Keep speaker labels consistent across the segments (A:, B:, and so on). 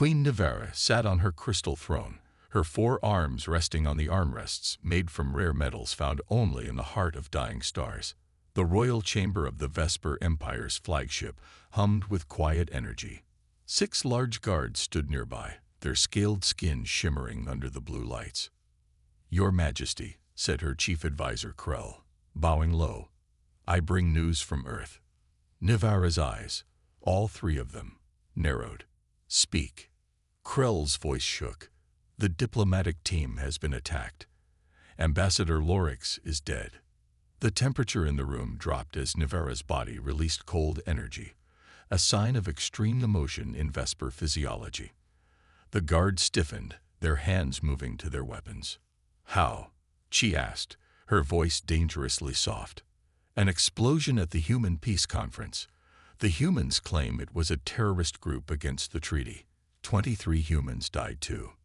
A: Queen Nivara sat on her crystal throne, her 4 arms resting on the armrests made from rare metals found only in the heart of dying stars. The royal chamber of the Vesper Empire's flagship hummed with quiet energy. 6 large guards stood nearby, their scaled skin shimmering under the blue lights. "Your Majesty," said her chief advisor Krell, bowing low, "I bring news from Earth." Nivara's eyes, all 3 of them, narrowed. "Speak." Krell's voice shook. "The diplomatic team has been attacked. Ambassador Lorix is dead." The temperature in the room dropped as Nivara's body released cold energy, a sign of extreme emotion in Vesper physiology. The guards stiffened, their hands moving to their weapons. "How?" she asked, her voice dangerously soft. "An explosion at the Human Peace Conference. The humans claim it was a terrorist group against the treaty. 23 humans died too."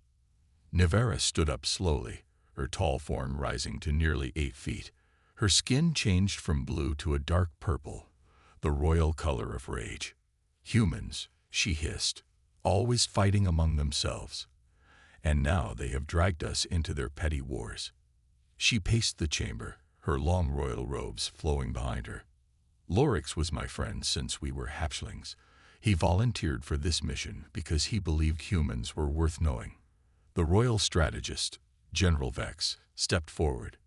A: Nivara stood up slowly, her tall form rising to nearly 8 feet. Her skin changed from blue to a dark purple, the royal color of rage. "Humans," she hissed, "always fighting among themselves. And now they have dragged us into their petty wars." She paced the chamber, her long royal robes flowing behind her. "Lorix was my friend since we were hatchlings. He volunteered for this mission because he believed humans were worth knowing." The royal strategist, General Vex, stepped forward.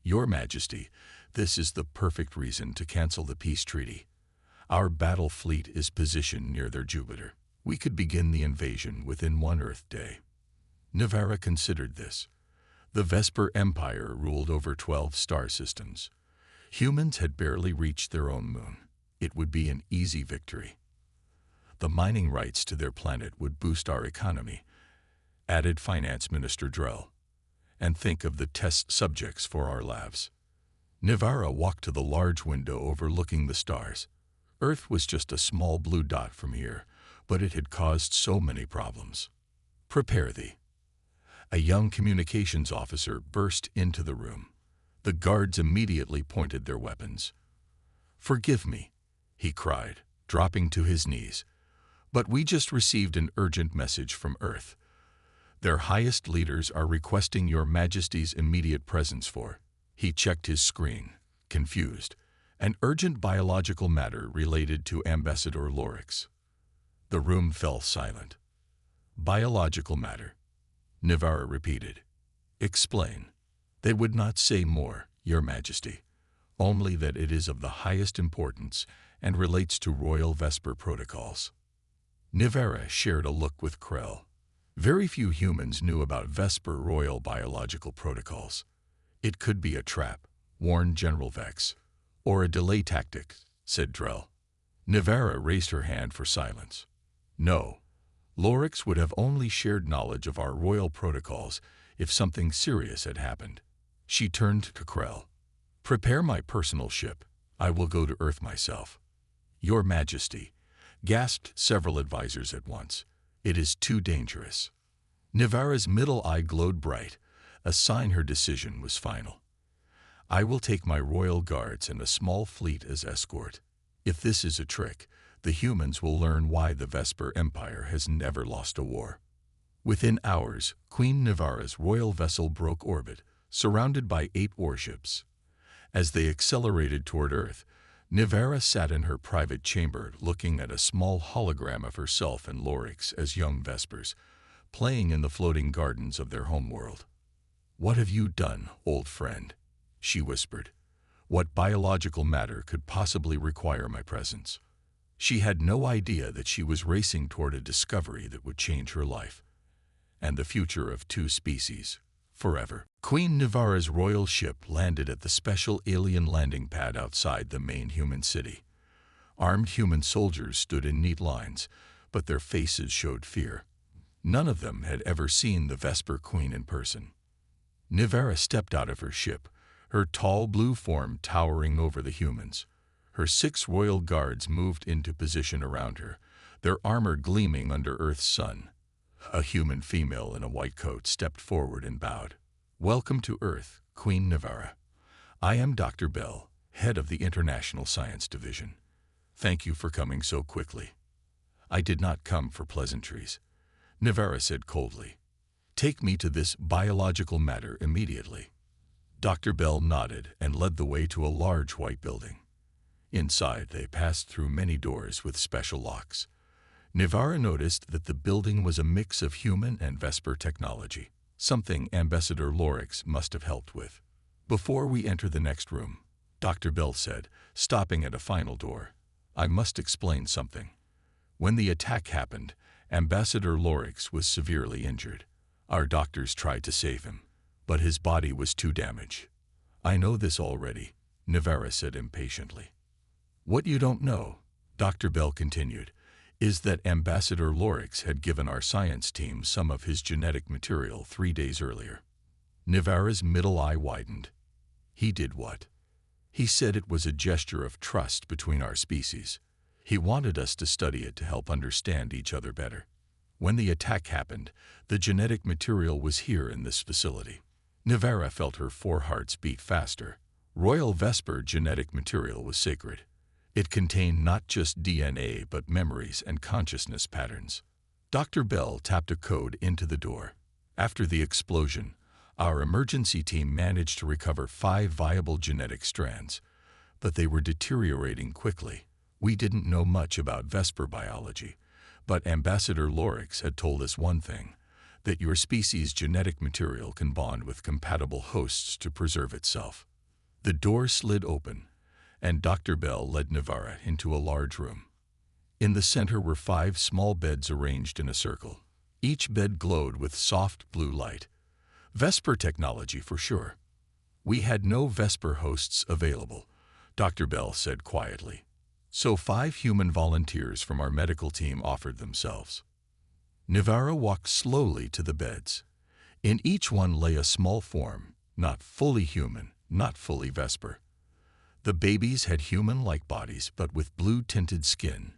A: "Your Majesty, this is the perfect reason to cancel the peace treaty. Our battle fleet is positioned near their Jupiter. We could begin the invasion within 1 Earth day." Nivara considered this. The Vesper Empire ruled over 12 star systems. Humans had barely reached their own moon. It would be an easy victory. "The mining rights to their planet would boost our economy," added Finance Minister Drell. "And think of the test subjects for our labs." Nivara walked to the large window overlooking the stars. Earth was just a small blue dot from here, but it had caused so many problems. "Prepare thee." A young communications officer burst into the room. The guards immediately pointed their weapons. "Forgive me," he cried, dropping to his knees, "but we just received an urgent message from Earth. Their highest leaders are requesting Your Majesty's immediate presence for—" He checked his screen, confused. "An urgent biological matter related to Ambassador Lorix." The room fell silent. "Biological matter," Nivara repeated. "Explain." "They would not say more, Your Majesty, only that it is of the highest importance and relates to Royal Vesper protocols." Nivara shared a look with Krell. Very few humans knew about Vesper Royal biological protocols. "It could be a trap," warned General Vex. "Or a delay tactic," said Drell. Nivara raised her hand for silence. "No. Lorix would have only shared knowledge of our royal protocols if something serious had happened." She turned to Krell. "Prepare my personal ship. I will go to Earth myself." "Your Majesty," gasped several advisors at once. "It is too dangerous." Nivara's middle eye glowed bright, a sign her decision was final. "I will take my royal guards and a small fleet as escort. If this is a trick, the humans will learn why the Vesper Empire has never lost a war." Within hours, Queen Nivara's royal vessel broke orbit, surrounded by 8 warships. As they accelerated toward Earth, Nivara sat in her private chamber looking at a small hologram of herself and Lorix as young Vespers, playing in the floating gardens of their homeworld. "What have you done, old friend?" she whispered. "What biological matter could possibly require my presence?" She had no idea that she was racing toward a discovery that would change her life and the future of 2 species forever. Queen Nivara's royal ship landed at the special alien landing pad outside the main human city. Armed human soldiers stood in neat lines, but their faces showed fear. None of them had ever seen the Vesper Queen in person. Nivara stepped out of her ship, her tall blue form towering over the humans. Her 6 royal guards moved into position around her, their armor gleaming under Earth's sun. A human female in a white coat stepped forward and bowed. "Welcome to Earth, Queen Nivara. I am Dr. Bell, head of the International Science Division. Thank you for coming so quickly." "I did not come for pleasantries. Nivara said coldly. "Take me to this biological matter immediately." Dr. Bell nodded and led the way to a large white building. Inside, they passed through many doors with special locks. Nivara noticed that the building was a mix of human and Vesper technology, something Ambassador Lorix must have helped with. "Before we enter the next room," Dr. Bell said, stopping at a final door, "I must explain something. When the attack happened, Ambassador Lorix was severely injured. Our doctors tried to save him, but his body was too damaged." "I know this already," Nivara said impatiently. "What you don't know," Dr. Bell continued, "is that Ambassador Lorix had given our science team some of his genetic material 3 days earlier." Nivara's middle eye widened. "He did what?" "He said it was a gesture of trust between our species. He wanted us to study it to help understand each other better. When the attack happened, the genetic material was here in this facility." Nivara felt her 4 hearts beat faster. Royal Vesper genetic material was sacred. It contained not just DNA but memories and consciousness patterns. Dr. Bell tapped a code into the door. "After the explosion, our emergency team managed to recover 5 viable genetic strands, but they were deteriorating quickly. We didn't know much about Vesper biology, but Ambassador Lorix had told us one thing, that your species' genetic material can bond with compatible hosts to preserve itself." The door slid open, and Dr. Bell led Nivara into a large room. In the center were 5 small beds arranged in a circle. Each bed glowed with soft blue light. Vesper technology for sure. "We had no Vesper hosts available," Dr. Bell said quietly. "So 5 human volunteers from our medical team offered themselves." Nivara walked slowly to the beds. In each one lay a small form, not fully human, not fully Vesper. The babies had human-like bodies but with blue-tinted skin.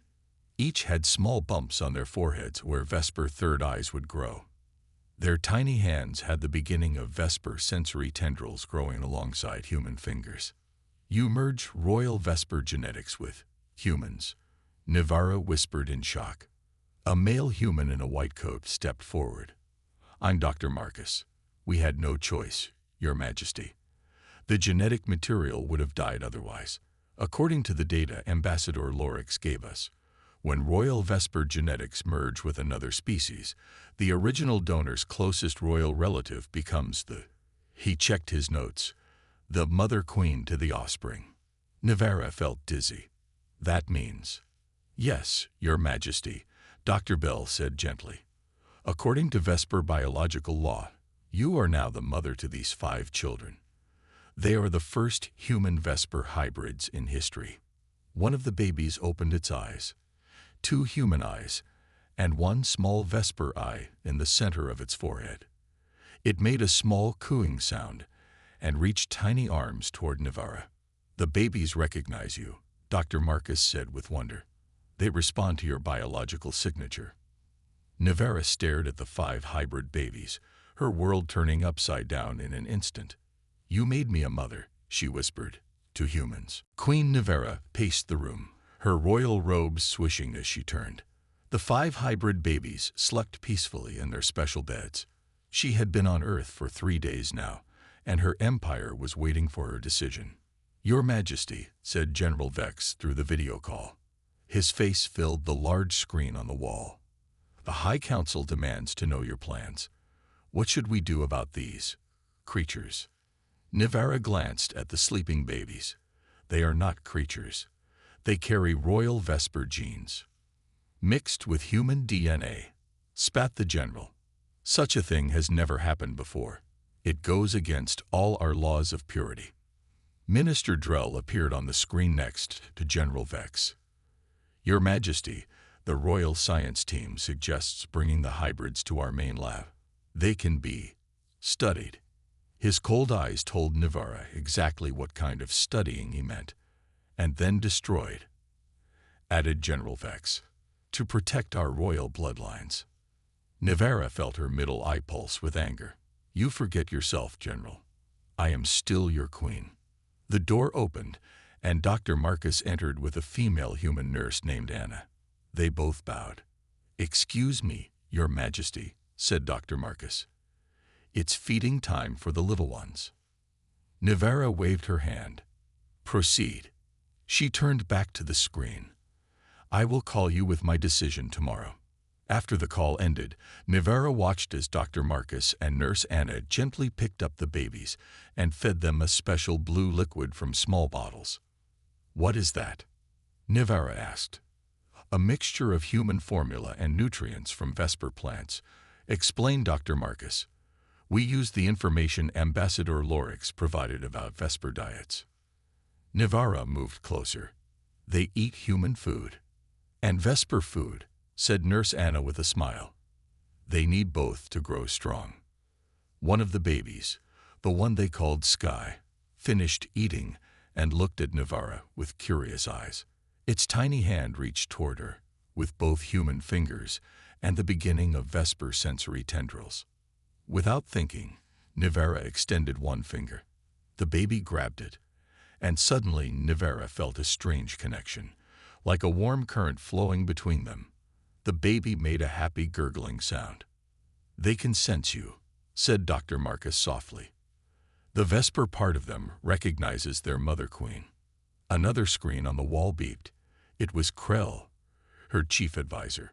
A: Each had small bumps on their foreheads where Vesper third eyes would grow. Their tiny hands had the beginning of Vesper sensory tendrils growing alongside human fingers. "You merge Royal Vesper genetics with humans," Nivara whispered in shock. A male human in a white coat stepped forward. "I'm Dr. Marcus. We had no choice, Your Majesty. The genetic material would have died otherwise. According to the data Ambassador Lorix gave us, when Royal Vesper genetics merge with another species, the original donor's closest royal relative becomes the—" He checked his notes. "The mother queen to the offspring." Nivara felt dizzy. "That means—" "Yes, Your Majesty," Dr. Bell said gently. "According to Vesper biological law, you are now the mother to these 5 children. They are the first human Vesper hybrids in history." One of the babies opened its eyes, 2 human eyes, and 1 small Vesper eye in the center of its forehead. It made a small cooing sound and reached tiny arms toward Nivara. "The babies recognize you," Dr. Marcus said with wonder. "They respond to your biological signature." Nivara stared at the 5 hybrid babies, her world turning upside down in an instant. "You made me a mother," she whispered, "to humans." Queen Nivara paced the room, her royal robes swishing as she turned. The 5 hybrid babies slept peacefully in their special beds. She had been on Earth for 3 days now, and her empire was waiting for her decision. "Your Majesty," said General Vex through the video call. His face filled the large screen on the wall. "The High Council demands to know your plans. What should we do about these creatures?" Nivara glanced at the sleeping babies. "They are not creatures. They carry Royal Vesper genes, mixed with human DNA," spat the general. "Such a thing has never happened before. It goes against all our laws of purity." Minister Drell appeared on the screen next to General Vex. "Your Majesty, the Royal Science Team suggests bringing the hybrids to our main lab. They can be studied." His cold eyes told Nivara exactly what kind of studying he meant. "And then destroyed," added General Vex, "to protect our royal bloodlines." Nivara felt her middle eye pulse with anger. "You forget yourself, General. I am still your queen." The door opened, and Dr. Marcus entered with a female human nurse named Anna. They both bowed. "Excuse me, "Your Majesty," said Dr. Marcus. "It's feeding time for the little ones." Nivera waved her hand. "Proceed." She turned back to the screen. "I will call you with my decision tomorrow." After the call ended, Nivera watched as Dr. Marcus and Nurse Anna gently picked up the babies and fed them a special blue liquid from small bottles. "What is that?" Nivera asked. "A mixture of human formula and nutrients from Vesper plants," explained Dr. Marcus. "We use the information Ambassador Orcs provided about Vesper diets." Nivera moved closer. "They eat human food and Vesper food," said Nurse Anna with a smile. "They need both to grow strong." One of the babies, the one they called Sky, finished eating and looked at Nivera with curious eyes. Its tiny hand reached toward her, with both human fingers and the beginning of Vesper sensory tendrils. Without thinking, Nivera extended one finger. The baby grabbed it, and suddenly Nivera felt a strange connection, like a warm current flowing between them. The baby made a happy gurgling sound. "They can sense you," said Dr. Marcus softly. "The Vesper part of them recognizes their mother queen." Another screen on the wall beeped. It was Krell, her chief advisor.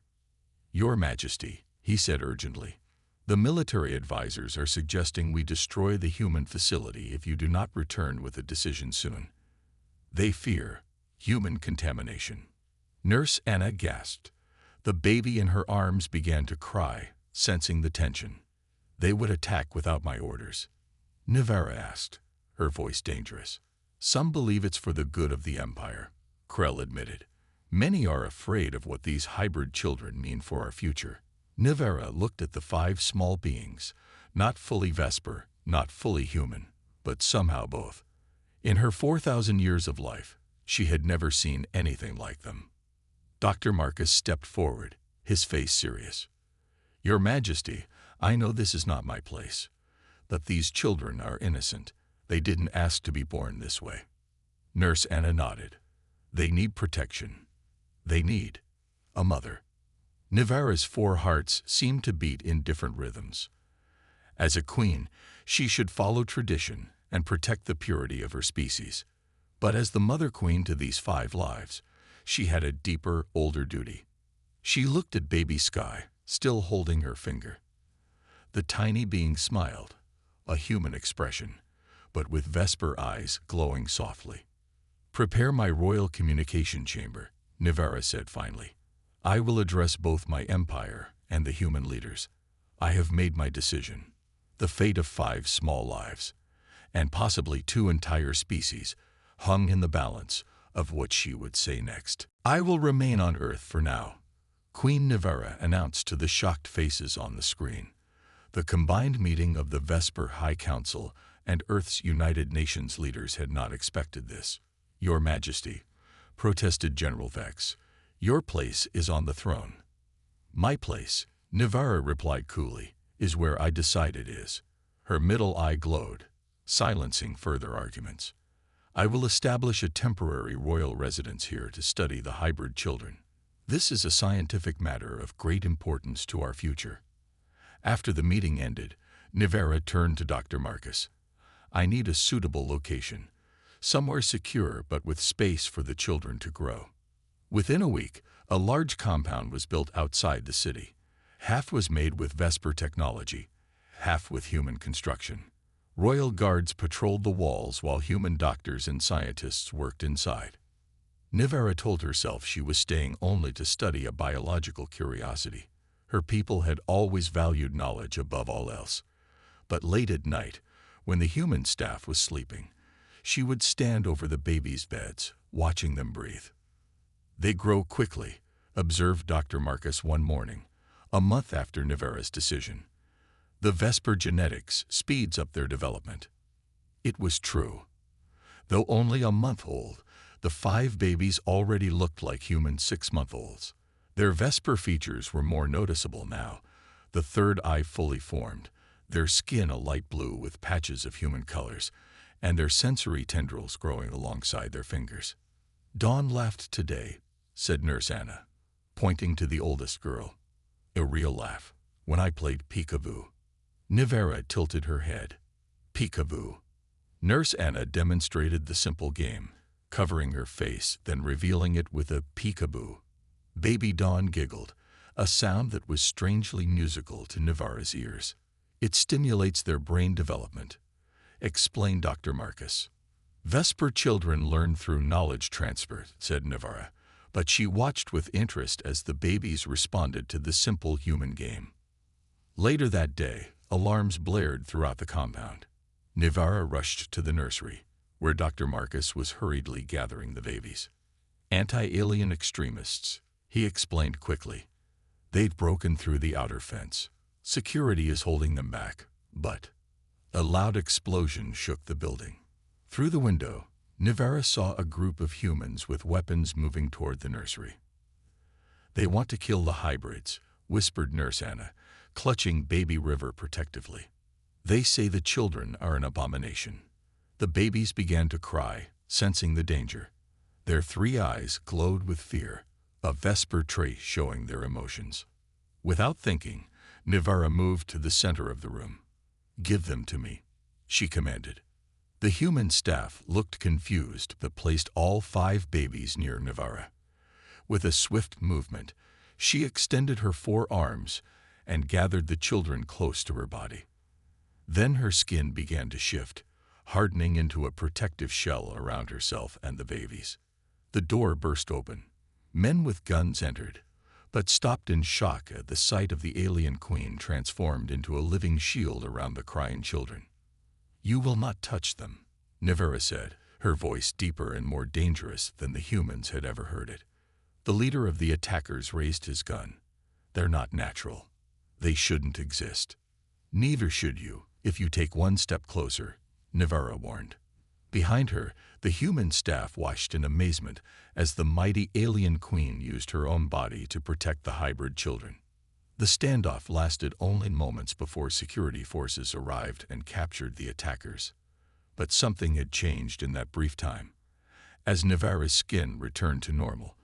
A: "Your Majesty," he said urgently, "the military advisors are suggesting we destroy the human facility if you do not return with a decision soon. They fear human contamination." Nurse Anna gasped. The baby in her arms began to cry, sensing the tension. "They would attack without my orders?" Nivera asked, her voice dangerous. "Some believe it's for the good of the Empire," Krell admitted. "Many are afraid of what these hybrid children mean for our future." Nivera looked at the 5 small beings, not fully Vesper, not fully human, but somehow both. In her 4,000 years of life, she had never seen anything like them. Dr. Marcus stepped forward, his face serious. "Your Majesty, I know this is not my place, but these children are innocent. They didn't ask to be born this way." Nurse Anna nodded. "They need protection. They need a mother." Nivera's 4 hearts seemed to beat in different rhythms. As a queen, she should follow tradition and protect the purity of her species. But as the mother queen to these 5 lives, she had a deeper, older duty. She looked at baby Sky, still holding her finger. The tiny being smiled, a human expression, but with Vesper eyes glowing softly. "Prepare my royal communication chamber," Nivera said finally. "I will address both my empire and the human leaders. I have made my decision. The fate of 5 small lives, and possibly 2 entire species, hung in the balance of what she would say next. I will remain on Earth for now," Queen Nivera announced to the shocked faces on the screen. The combined meeting of the Vesper High Council and Earth's United Nations leaders had not expected this. "Your Majesty," protested General Vex, "your place is on the throne." "My place," Nivera replied coolly, "is where I decide it is." Her middle eye glowed, silencing further arguments. "I will establish a temporary royal residence here to study the hybrid children. This is a scientific matter of great importance to our future." After the meeting ended, Nivera turned to Dr. Marcus. "I need a suitable location, somewhere secure but with space for the children to grow." Within a week, a large compound was built outside the city. Half was made with Vesper technology, half with human construction. Royal guards patrolled the walls while human doctors and scientists worked inside. Nivera told herself she was staying only to study a biological curiosity. Her people had always valued knowledge above all else. But late at night, when the human staff was sleeping, she would stand over the babies' beds, watching them breathe. "They grow quickly," observed Dr. Marcus one morning, a month after Nivera's decision. "The Vesper genetics speeds up their development." It was true. Though only a month old, the 5 babies already looked like human 6-month-olds. Their Vesper features were more noticeable now, the third eye fully formed, their skin a light blue with patches of human colors, and their sensory tendrils growing alongside their fingers. "Dawn laughed today," said Nurse Anna, pointing to the oldest girl. "A real laugh." When I played peekaboo. Nivera tilted her head. Peekaboo. Nurse Anna demonstrated the simple game, covering her face, then revealing it with a peekaboo. Baby Dawn giggled, a sound that was strangely musical to Nivara's ears. It stimulates their brain development, explained Dr. Marcus. Vesper children learn through knowledge transfer, said Nivara, but she watched with interest as the babies responded to the simple human game. Later that day, alarms blared throughout the compound. Nivara rushed to the nursery, where Dr. Marcus was hurriedly gathering the babies. Anti-alien extremists, he explained quickly. They'd broken through the outer fence. Security is holding them back, but... A loud explosion shook the building. Through the window, Nivara saw a group of humans with weapons moving toward the nursery. They want to kill the hybrids, whispered Nurse Anna, clutching baby River protectively. They say the children are an abomination. The babies began to cry, sensing the danger. Their 3 eyes glowed with fear, a Vesper trait showing their emotions. Without thinking, Nivara moved to the center of the room. Give them to me, she commanded. The human staff looked confused but placed all 5 babies near Nivara. With a swift movement, she extended her 4 arms and gathered the children close to her body. Then her skin began to shift, hardening into a protective shell around herself and the babies. The door burst open. Men with guns entered, but stopped in shock at the sight of the alien queen transformed into a living shield around the crying children. You will not touch them, Nivara said, her voice deeper and more dangerous than the humans had ever heard it. The leader of the attackers raised his gun. They're not natural. They shouldn't exist. Neither should you, if you take 1 step closer, Nivara warned. Behind her, the human staff watched in amazement as the mighty alien queen used her own body to protect the hybrid children. The standoff lasted only moments before security forces arrived and captured the attackers. But something had changed in that brief time. As Nivara's skin returned to normal,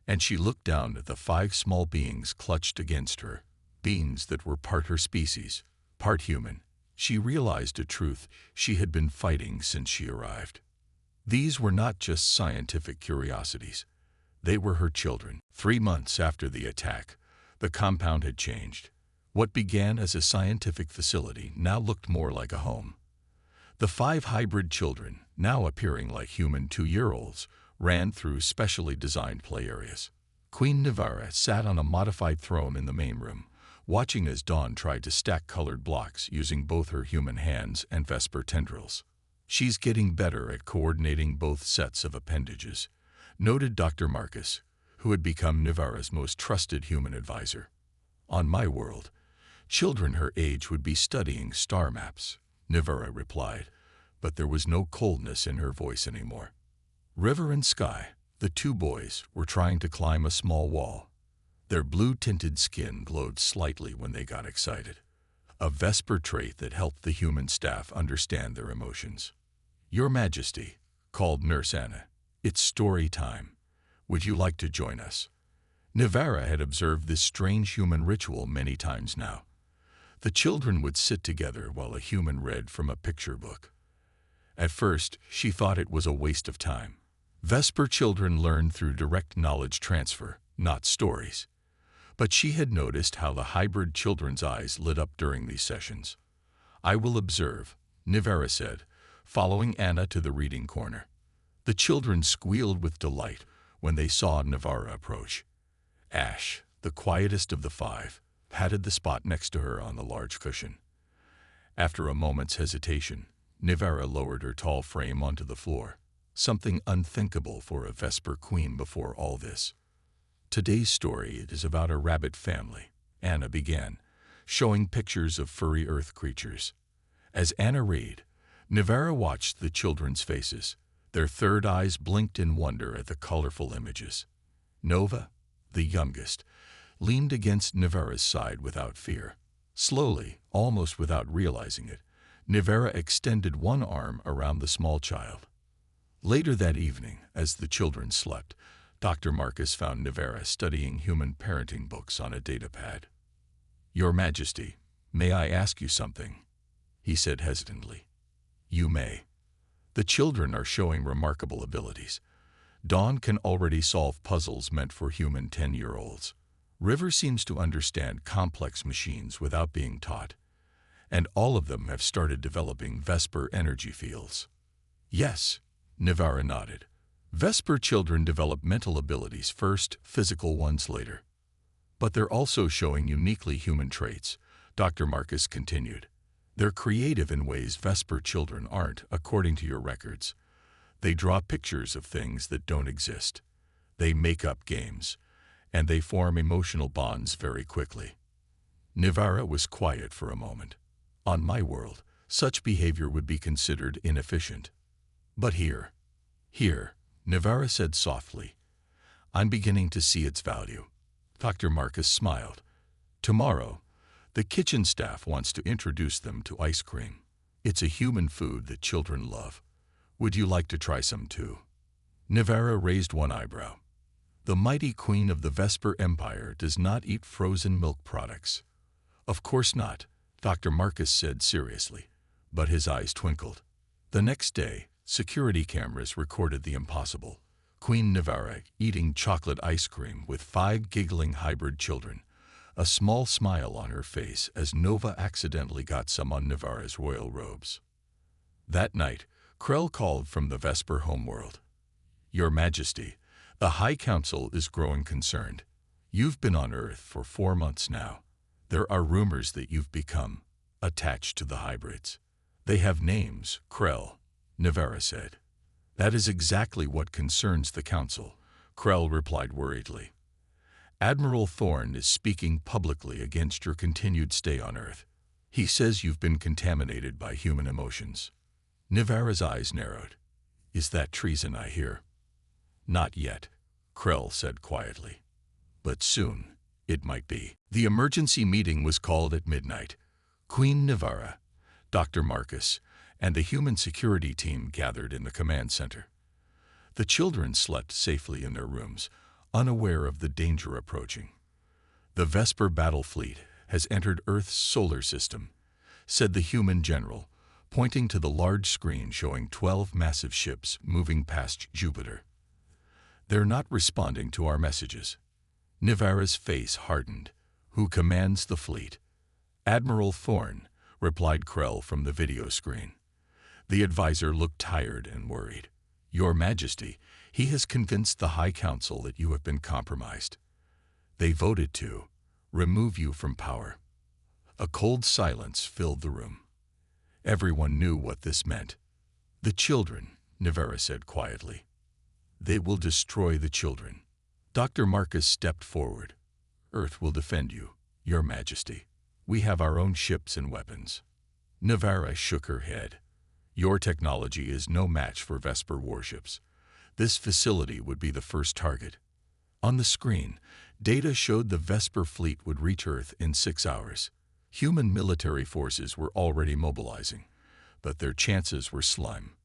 A: and she looked down at the 5 small beings clutched against her, beings that were part her species, part human, she realized a truth she had been fighting since she arrived. These were not just scientific curiosities. They were her children. 3 months after the attack, the compound had changed. What began as a scientific facility now looked more like a home. The 5 hybrid children, now appearing like human 2-year-olds, ran through specially designed play areas. Queen Nivara sat on a modified throne in the main room, watching as Dawn tried to stack colored blocks using both her human hands and Vesper tendrils. She's getting better at coordinating both sets of appendages, noted Dr. Marcus, who had become Nivara's most trusted human advisor. On my world, children her age would be studying star maps, Nivara replied, but there was no coldness in her voice anymore. River and Sky, the 2 boys, were trying to climb a small wall. Their blue-tinted skin glowed slightly when they got excited, a Vesper trait that helped the human staff understand their emotions. Your Majesty, called Nurse Anna, it's story time. Would you like to join us? Nivara had observed this strange human ritual many times now. The children would sit together while a human read from a picture book. At first, she thought it was a waste of time. Vesper children learned through direct knowledge transfer, not stories. But she had noticed how the hybrid children's eyes lit up during these sessions. I will observe, Nivara said, following Anna to the reading corner. The children squealed with delight when they saw Nivara approach. Ash, the quietest of the 5, patted the spot next to her on the large cushion. After a moment's hesitation, Nivara lowered her tall frame onto the floor, something unthinkable for a Vesper queen before all this. Today's story is about a rabbit family, Anna began, showing pictures of furry earth creatures. As Anna read, Nivara watched the children's faces. Their 3rd eyes blinked in wonder at the colorful images. Nova, the youngest, leaned against Nivara's side without fear. Slowly, almost without realizing it, Nivara extended one arm around the small child. Later that evening, as the children slept, Dr. Marcus found Nivara studying human parenting books on a datapad. "Your Majesty, may I ask you something?" he said hesitantly. "You may. The children are showing remarkable abilities. Dawn can already solve puzzles meant for human 10-year-olds. River seems to understand complex machines without being taught. And all of them have started developing Vesper energy fields." "Yes," Nivara nodded. "Vesper children develop mental abilities first, physical ones later. But they're also showing uniquely human traits," Dr. Marcus continued. "They're creative in ways Vesper children aren't, according to your records. They draw pictures of things that don't exist. They make up games, and they form emotional bonds very quickly." Nivara was quiet for a moment. "On my world, such behavior would be considered inefficient. But here, Nivara said softly, "I'm beginning to see its value." Dr. Marcus smiled. "Tomorrow, the kitchen staff wants to introduce them to ice cream. It's a human food that children love. Would you like to try some too?" Nivara raised one eyebrow. "The mighty queen of the Vesper Empire does not eat frozen milk products." "Of course not," Dr. Marcus said seriously, but his eyes twinkled. The next day, security cameras recorded the impossible. Queen Nivara eating chocolate ice cream with 5 giggling hybrid children, a small smile on her face as Nova accidentally got some on Nivara's royal robes. That night, Krell called from the Vesper homeworld. "Your Majesty, the High Council is growing concerned. You've been on Earth for 4 months now. There are rumors that you've become attached to the hybrids. They have names, Krell," Nivara said. "That is exactly what concerns the Council," Krell replied worriedly. "Admiral Thorne is speaking publicly against your continued stay on Earth. He says you've been contaminated by human emotions." Nivara's eyes narrowed. "Is that treason I hear?" "Not yet," Krell said quietly. "But soon. It might be." The emergency meeting was called at midnight. Queen Nivara, Dr. Marcus, and the human security team gathered in the command center. The children slept safely in their rooms, unaware of the danger approaching. "The Vesper battle fleet has entered Earth's solar system," said the human general, pointing to the large screen showing 12 massive ships moving past Jupiter. "They're not responding to our messages." Nivara's face hardened. "Who commands the fleet?" "Admiral Thorne," replied Krell from the video screen. The advisor looked tired and worried. "Your Majesty, he has convinced the High Council that you have been compromised. They voted to remove you from power." A cold silence filled the room. Everyone knew what this meant. "The children," Nivara said quietly. "They will destroy the children." Dr. Marcus stepped forward. "Earth will defend you, Your Majesty. We have our own ships and weapons." Nivara shook her head. "Your technology is no match for Vesper warships. This facility would be the first target." On the screen, data showed the Vesper fleet would reach Earth in 6 hours. Human military forces were already mobilizing, but their chances were slim.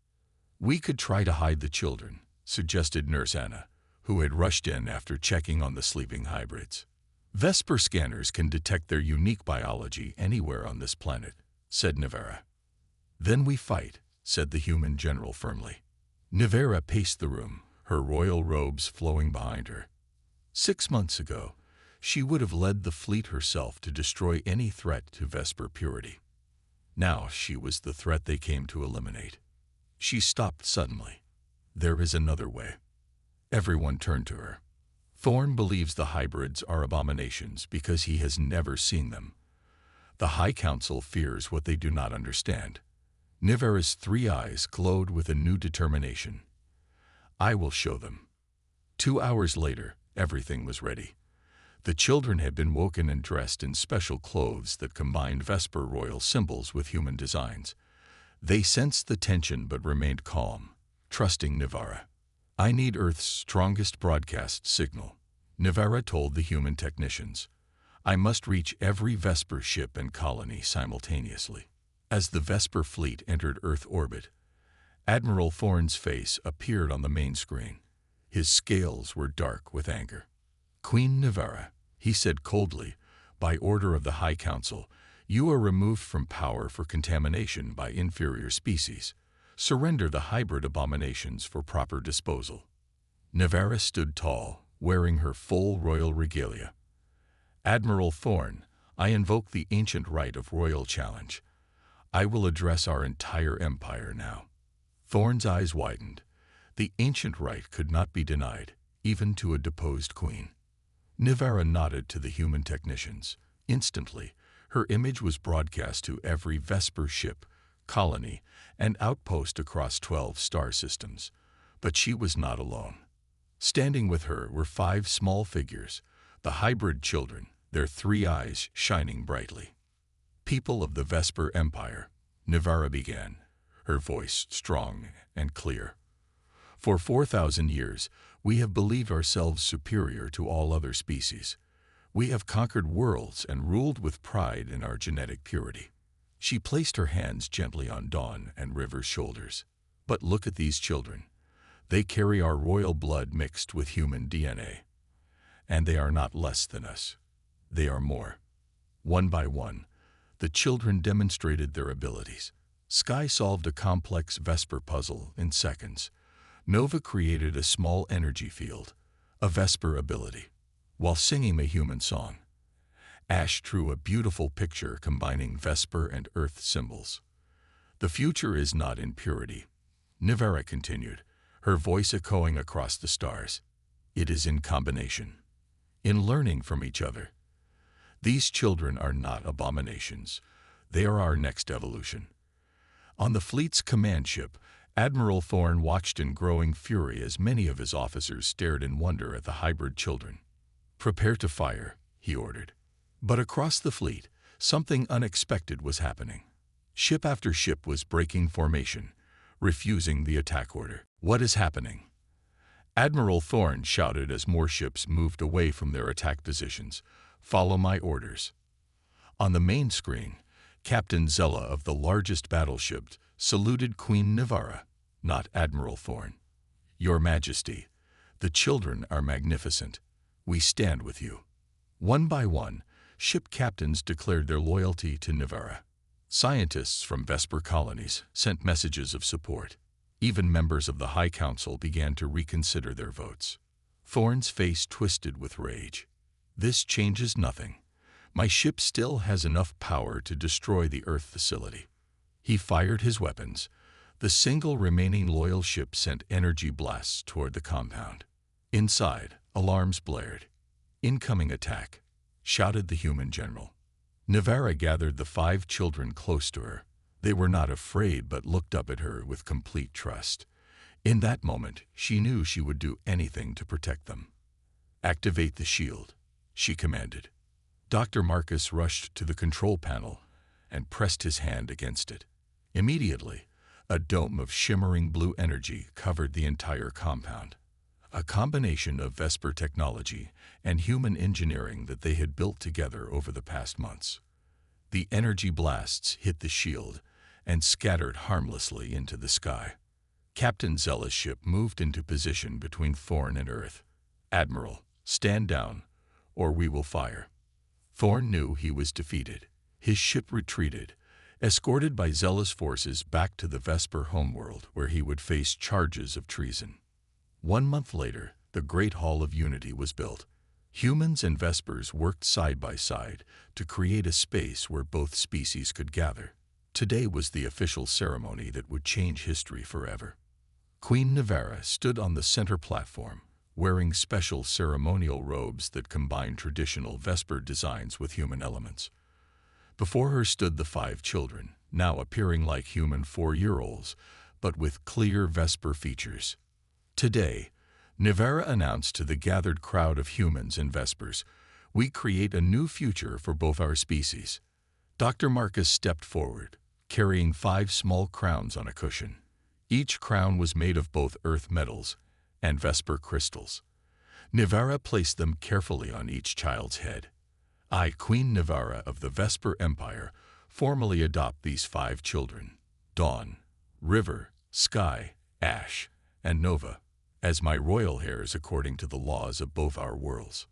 A: "We could try to hide the children," suggested Nurse Anna, who had rushed in after checking on the sleeping hybrids. "Vesper scanners can detect their unique biology anywhere on this planet," said Nivara. "Then we fight," said the human general firmly. Nivara paced the room, her royal robes flowing behind her. 6 months ago, she would have led the fleet herself to destroy any threat to Vesper purity. Now she was the threat they came to eliminate. She stopped suddenly. "There is another way." Everyone turned to her. "Thorne believes the hybrids are abominations because he has never seen them. The High Council fears what they do not understand." Nivara's 3 eyes glowed with a new determination. "I will show them." 2 hours later, everything was ready. The children had been woken and dressed in special clothes that combined Vesper royal symbols with human designs. They sensed the tension but remained calm, trusting Nivara. "I need Earth's strongest broadcast signal," Nivara told the human technicians. "I must reach every Vesper ship and colony simultaneously." As the Vesper fleet entered Earth orbit, Admiral Thorne's face appeared on the main screen. His scales were dark with anger. "Queen Nivara," he said coldly, By order of the High Council, you are removed from power for contamination by inferior species. Surrender the hybrid abominations for proper disposal." Nivara stood tall, wearing her full royal regalia. "Admiral Thorn, I invoke the ancient right of royal challenge. I will address our entire empire now." Thorn's eyes widened. The ancient right could not be denied, even to a deposed queen. Nivara nodded to the human technicians. Instantly, her image was broadcast to every Vesper ship, colony, and outpost across 12 star systems. But she was not alone. Standing with her were 5 small figures, the hybrid children, their 3 eyes shining brightly. "People of the Vesper Empire," Nivara began, her voice strong and clear. "For 4,000 years, we have believed ourselves superior to all other species. We have conquered worlds and ruled with pride in our genetic purity." She placed her hands gently on Dawn and River's shoulders. "But look at these children. They carry our royal blood mixed with human DNA. And they are not less than us. They are more." One by one, the children demonstrated their abilities. Sky solved a complex Vesper puzzle in seconds. Nova created a small energy field, a Vesper ability, while singing a human song. Ash drew a beautiful picture combining Vesper and Earth symbols. "The future is not in purity," Nivara continued, her voice echoing across the stars. "It is in combination, in learning from each other. These children are not abominations. They are our next evolution." On the fleet's command ship, Admiral Thorn watched in growing fury as many of his officers stared in wonder at the hybrid children. "Prepare to fire," he ordered. But across the fleet, something unexpected was happening. Ship after ship was breaking formation, refusing the attack order. "What is happening?" Admiral Thorn shouted as more ships moved away from their attack positions. "Follow my orders." On the main screen, Captain Zella of the largest battleship saluted Queen Nivara, not Admiral Thorn. "Your Majesty, the children are magnificent. We stand with you." One by one, ship captains declared their loyalty to Nivara. Scientists from Vesper colonies sent messages of support. Even members of the High Council began to reconsider their votes. Thorn's face twisted with rage. "This changes nothing. My ship still has enough power to destroy the Earth facility." He fired his weapons. The single remaining loyal ship sent energy blasts toward the compound. Inside, alarms blared. "Incoming attack," shouted the human general. Nivara gathered the 5 children close to her. They were not afraid but looked up at her with complete trust. In that moment, she knew she would do anything to protect them. "Activate the shield," she commanded. Dr. Marcus rushed to the control panel and pressed his hand against it. Immediately, a dome of shimmering blue energy covered the entire compound. A combination of Vesper technology and human engineering that they had built together over the past months. The energy blasts hit the shield and scattered harmlessly into the sky. Captain Zella's ship moved into position between Thorn and Earth. "Admiral, stand down, or we will fire." Thorn knew he was defeated. His ship retreated, escorted by Zella's forces back to the Vesper homeworld, where he would face charges of treason. 1 month later, the Great Hall of Unity was built. Humans and Vespers worked side by side to create a space where both species could gather. Today was the official ceremony that would change history forever. Queen Nivara stood on the center platform, wearing special ceremonial robes that combined traditional Vesper designs with human elements. Before her stood the 5 children, now appearing like human 4-year-olds, but with clear Vesper features. Today, Nivara announced to the gathered crowd of humans and Vespers, "We create a new future for both our species." Dr. Marcus stepped forward, carrying 5 small crowns on a cushion. Each crown was made of both earth metals and Vesper crystals. Nivara placed them carefully on each child's head. "I, Queen Nivara of the Vesper Empire, formally adopt these 5 children, Dawn, River, Sky, Ash, and Nova, as my royal heirs according to the laws of both our worlds."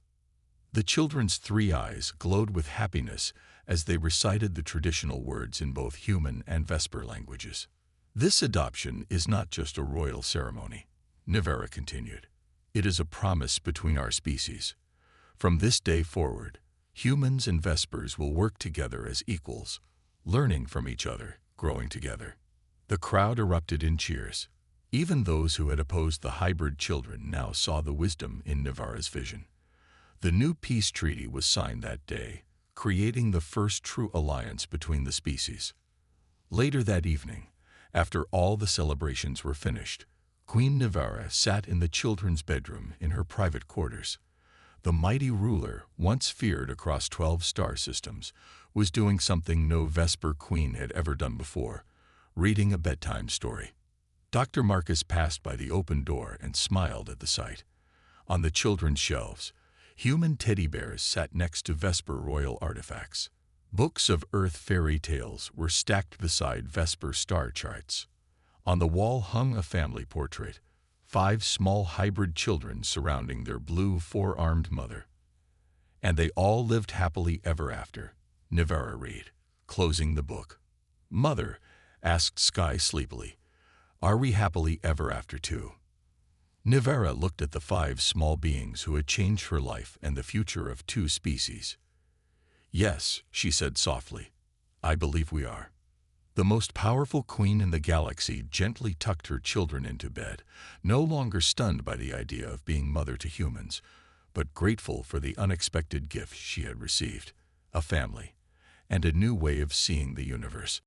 A: The children's 3 eyes glowed with happiness as they recited the traditional words in both human and Vesper languages. This adoption is not just a royal ceremony, Nivera continued. It is a promise between our species. From this day forward, humans and Vespers will work together as equals, learning from each other, growing together. The crowd erupted in cheers. Even those who had opposed the hybrid children now saw the wisdom in Nivara's vision. The new peace treaty was signed that day, creating the first true alliance between the species. Later that evening, after all the celebrations were finished, Queen Nivara sat in the children's bedroom in her private quarters. The mighty ruler, once feared across 12 star systems, was doing something no Vesper queen had ever done before, reading a bedtime story. Dr. Marcus passed by the open door and smiled at the sight. On the children's shelves, human teddy bears sat next to Vesper royal artifacts. Books of Earth fairy tales were stacked beside Vesper star charts. On the wall hung a family portrait, 5 small hybrid children surrounding their blue 4-armed mother. And they all lived happily ever after, Nivara read, closing the book. Mother, asked Sky sleepily, are we happily ever after too? Nivara looked at the 5 small beings who had changed her life and the future of 2 species. Yes, she said softly, I believe we are. The most powerful queen in the galaxy gently tucked her children into bed, no longer stunned by the idea of being mother to humans, but grateful for the unexpected gift she had received, a family, and a new way of seeing the universe.